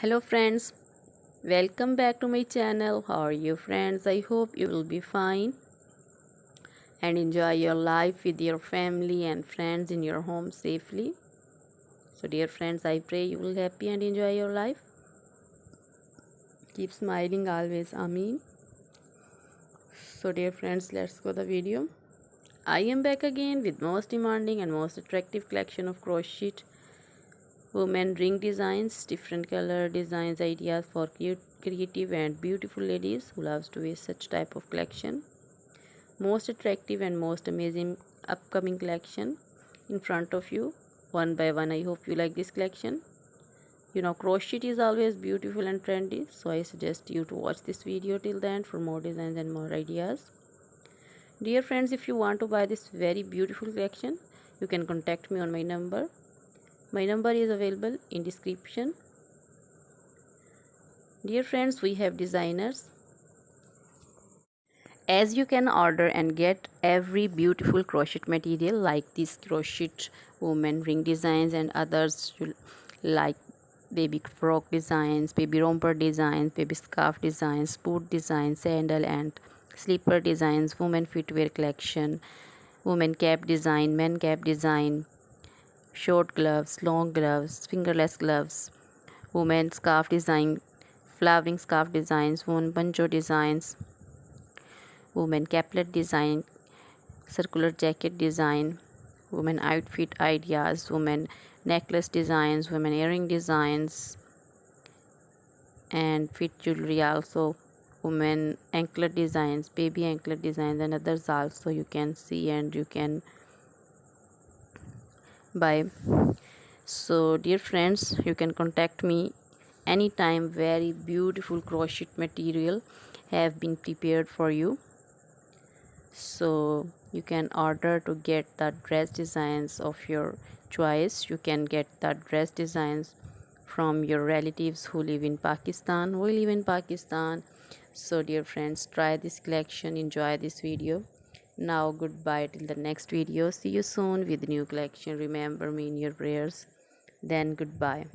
Hello friends, welcome back to my channel. How are you friends? I hope you will be fine and enjoy your life with your family and friends in your home safely. So dear friends, I pray you will happy and enjoy your life. Keep smiling always. Amen. So dear friends, let's go the video. I am back again with most demanding and most attractive collection of crochet women ring designs, different color designs, ideas for cute, creative and beautiful ladies who loves to wear such type of collection. Most attractive and most amazing upcoming collection in front of you one by one. I hope you like this collection. Crochet is always beautiful and trendy, so I suggest you to watch this video till the end for more designs and more ideas. Dear friends, if you want to buy this very beautiful collection, you can contact me on my number. My number is available in description. Dear friends, we have designers. As you can order and get every beautiful crochet material like this crochet woman ring designs and others like baby frock designs, baby romper designs, baby scarf designs, boot designs, sandal and slipper designs, women footwear collection, women cap design, men cap design, short gloves, long gloves, fingerless gloves, women scarf design, flowering scarf designs, women poncho designs, women caplet design, circular jacket design, women outfit ideas, women necklace designs, women earring designs, and fit jewelry also, women anklet designs, baby anklet designs, and others also you can see and you can buy. So dear friends, you can contact me anytime. Very beautiful crochet material have been prepared for you, so you can order to get the dress designs of your choice. You can get the dress designs from your relatives who live in Pakistan, so dear friends, try this collection, enjoy this video. Now goodbye till the next video. See you soon with new collection. Remember me in your prayers. Then goodbye.